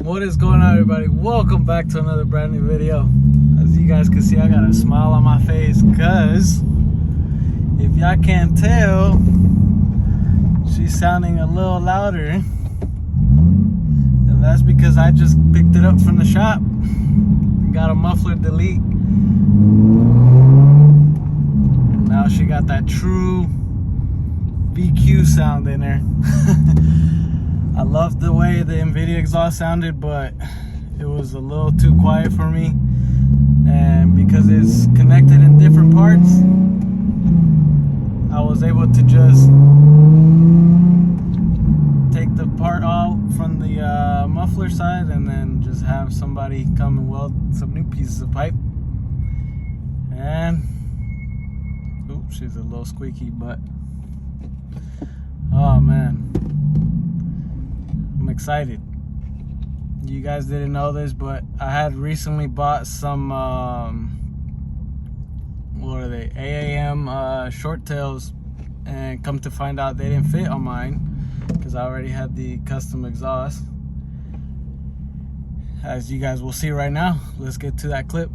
What is going on, everybody? Welcome back to another brand new video. As you guys can see, I got a smile on my face because if y'all can't tell, she's sounding a little louder, and that's because I just picked it up from the shop. Got a muffler delete. Now she got that true BQ sound in her. I loved the way the NVIDIA exhaust sounded, but it was a little too quiet for me. And because it's connected in different parts, I was able to just take the part out from the muffler side and then just have somebody come and weld some new pieces of pipe. And oops, she's a little squeaky, but oh man, I'm excited. You guys didn't know this, but I had recently bought some what are they, AAM short tails, and come to find out they didn't fit on mine because I already had the custom exhaust, as you guys will see right now. Let's get to that clip.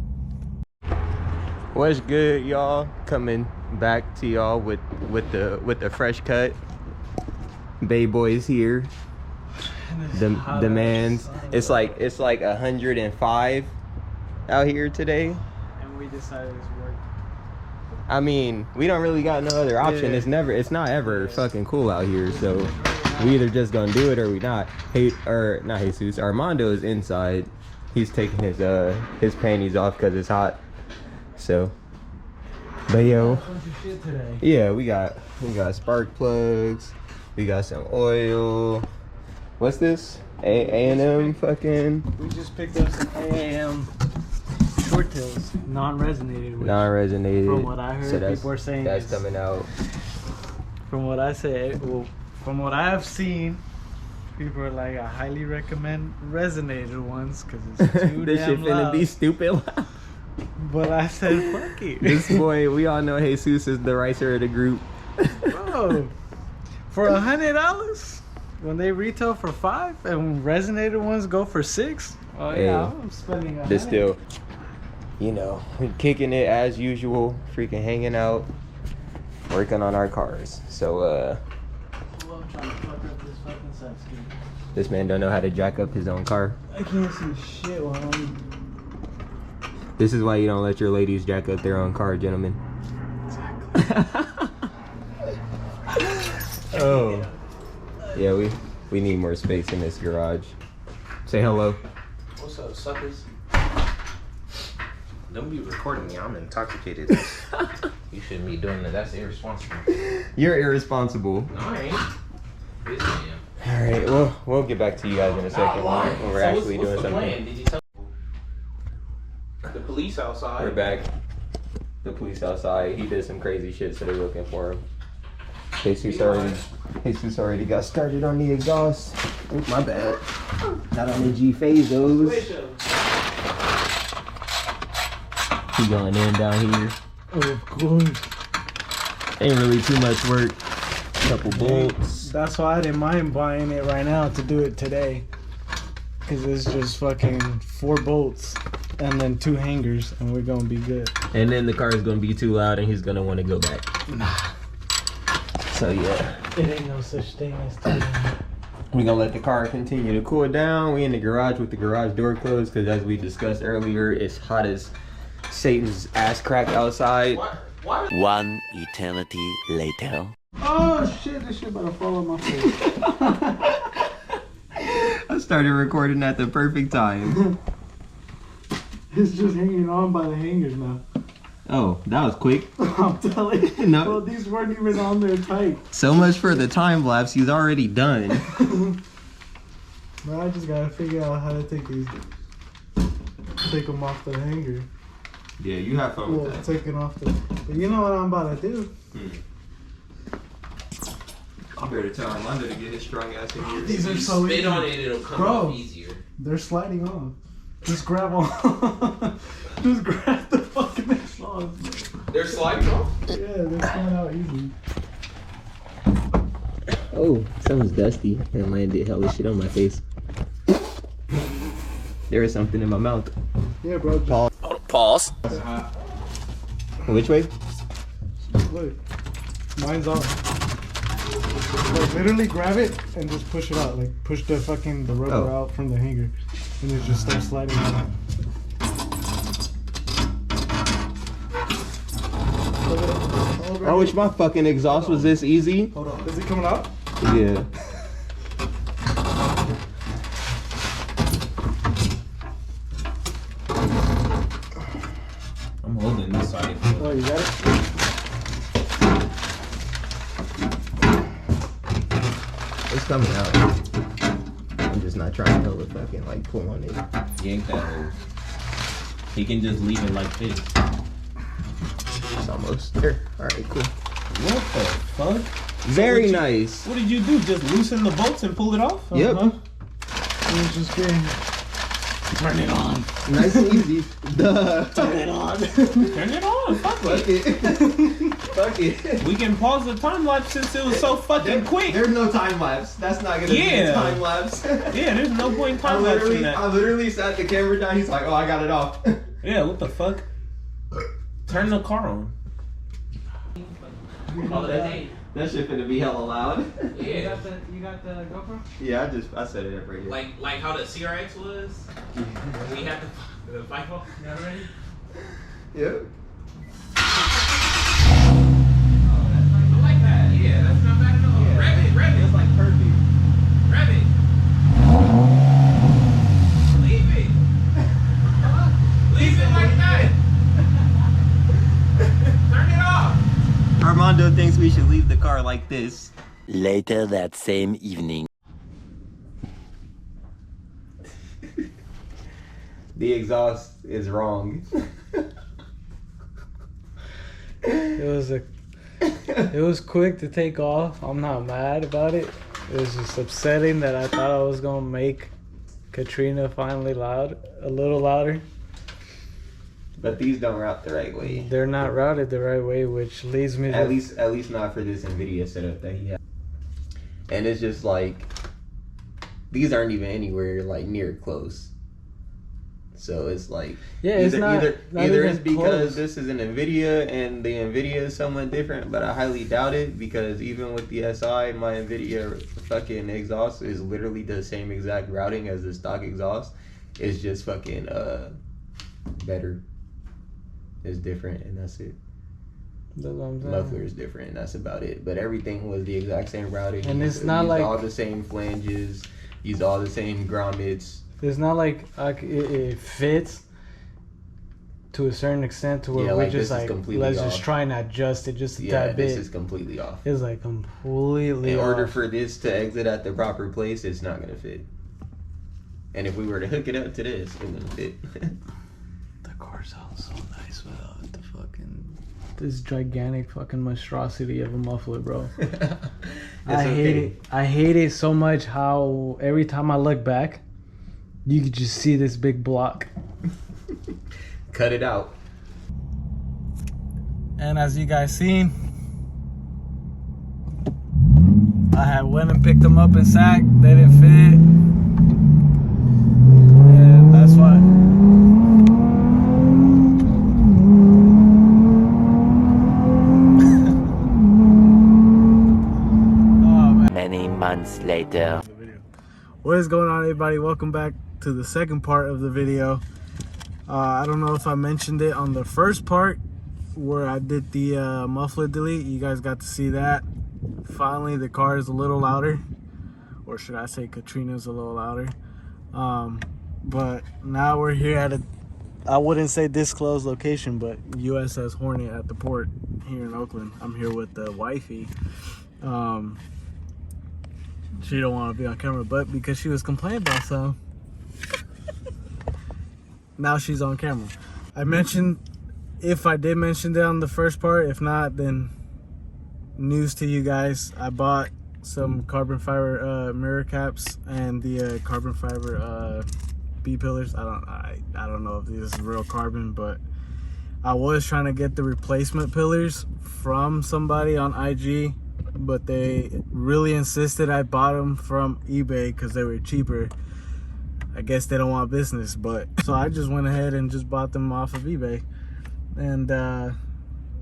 What's good, y'all? Coming back to y'all with the fresh cut. Bay Boys here. The man's it's like 105 out here today, and we decided it's work. I mean, we don't really got no other option. Yeah. It's not ever fucking cool out here, so we either just gonna do it or we not. Not Jesus, Armando is inside. He's taking his panties off because it's hot. So, but yo, yeah, we got spark plugs, we got some oil. What's this? A&M fucking. We just picked up some AAM short tails, non-resonated. Non-resonated. From what I heard, so people are saying that's coming out. From what I say, well, from what I have seen, people are like, I highly recommend resonated ones because it's too This shit damn finna loud. be stupid loud. But I said, fuck it. This boy, we all know Jesus is the ricer of the group. Bro, for $100 when they retail for $5 and resonated ones go for $6. Oh Hey, yeah, I'm spending $100. They're still, you know, kicking it as usual, freaking hanging out, working on our cars. So I'm trying to fuck up this fucking set scheme. this man don't know how to jack up his own car. I can't see shit while I'm... This is why you don't let your ladies jack up their own car, gentlemen. Oh. Yeah, we need more space in this garage. Say hello. What's up, suckers? Don't be recording me. I'm intoxicated. You shouldn't be doing that. That's irresponsible. You're irresponsible. No, I ain't. Yes, I am. All right, we'll get back to you guys in a second when we're actually doing something. Plan? Did you tell the police outside? We're back. The police outside. He did some crazy shit, so they're looking for him. Jesus already got started on the exhaust. Oh, my bad. Not on the G phase those. He going in down here. Of course. Ain't really too much work. Couple bolts. That's why I didn't mind buying it right now to do it today. Because it's just fucking 4 bolts and then 2 hangers and we're gonna be good. And then the car is gonna be too loud and he's gonna want to go back. Nah. So yeah. It ain't no such thing as time. We're gonna let the car continue to cool down. We in the garage with the garage door closed because, as we discussed earlier, it's hot as Satan's ass crack outside. One eternity later. Oh shit, this shit about to fall on my face. I started recording at the perfect time. It's just hanging on by the hangers now. Oh, that was quick. I'm telling you. No. Well, these weren't even on there tight. So much for the time lapse. He's already done. But I just gotta figure out how to take them off the hanger. Yeah, you have fun Well, take it off the. But you know what I'm about to do? I better tell Armando to get his strong ass in here. These are so Spit easy. on it, it'll come Bro. off easier. They're sliding off. Just grab on. Just grab the fucking exhaust. They're sliding off? Yeah, they're coming out easy. Oh, something's dusty. That landed hella shit on my face. There is something in my mouth. Yeah, bro. Pause. Which way? Look, mine's off. Like literally grab it and just push it out. Like push the rubber out from the hanger, and it just starts sliding out. I wish my fucking exhaust was this easy. Hold on. Is it coming out? Yeah. I'm holding this side. Oh, you got it? It's coming out. I'm just not trying to hella fucking like pull on it. Yank that hose. He can just leave it like this. It's almost there. Alright, cool. What the fuck? Very nice. What did you do? Just loosen the bolts and pull it off? Yep. It was just being. Turn it on. Nice and easy. Duh. Turn it on. Turn it on. Fuck Fuck it. it. Fuck it. We can pause the time lapse since it was so fucking quick. There's no time lapse. That's not gonna be Yeah. a time lapse. Yeah, there's no point in I time lapse in literally, that. I literally sat the camera down. He's like, "Oh, I got it off." Yeah, what the fuck? Turn the car on. Oh, that shit finna be hella loud. Yeah. You got the GoPro? Yeah, I set it up right here. Like how the CRX was. We had the bike ball. You got it ready? Yep. I like that. Yeah, that's not bad at all. Yeah. Rev it. That's like perfect. Rev it. Leave it. Leave it like that. Turn it off. Armando thinks we should leave the car like this. Later that same evening. The exhaust is wrong. It was quick to take off. I'm not mad about it. It was just upsetting that I thought I was gonna make Katrina finally a little louder. But these don't route the right way. They're not routed the right way, which leads me to At least not for this NVIDIA setup that he has. And it's just like, these aren't even anywhere like near close. So it's like, Yeah, it's not either even it's because close. this is an NVIDIA and the NVIDIA is somewhat different, but I highly doubt it, because even with the SI, my NVIDIA fucking exhaust is literally the same exact routing as the stock exhaust. It's just fucking better. It's different, and that's it. That's what I'm saying. Muffler is different, and that's about it. But everything was the exact same routing. And it's Used not like- all the same flanges, used all the same grommets. It's not like it fits to a certain extent to where Yeah, we're like, just this is like, completely let's off. just try and adjust it just a Yeah, tad this bit. is completely off. It's like completely In order off. for this to exit at the proper place, it's not gonna fit. And if we were to hook it up to this, it wouldn't fit. The car sounds so nice without this gigantic fucking monstrosity of a muffler, bro. I hate it. I hate it so much how every time I look back, you can just see this big block. Cut it out. And as you guys seen, I had went and picked them up in SAC. They didn't fit. And that's why. Many months later. What is going on, everybody? Welcome back to the second part of the video. I don't know if I mentioned it on the first part where I did the muffler delete. You guys got to see that. Finally, the car is a little louder, or should I say Katrina's a little louder. But now we're here at a, I wouldn't say disclosed location, but USS Hornet at the port here in Oakland. I'm here with the wifey. She don't want to be on camera, but because she was complaining about something, now she's on camera. I mentioned, if I did mention that on the first part, if not, then news to you guys. I bought some carbon fiber mirror caps and the carbon fiber B-pillars. I don't know if this is real carbon, but I was trying to get the replacement pillars from somebody on IG, but they really insisted I bought them from eBay because they were cheaper. I guess they don't want business, but so I just went ahead and just bought them off of eBay, and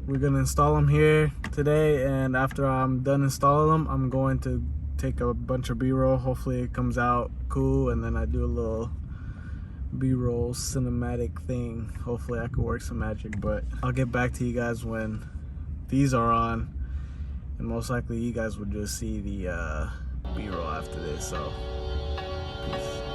we're gonna install them here today. And after I'm done installing them, I'm going to take a bunch of B-roll. Hopefully it comes out cool, and then I do a little B-roll cinematic thing. Hopefully I can work some magic, but I'll get back to you guys when these are on, and most likely you guys will just see the B-roll after this. So peace.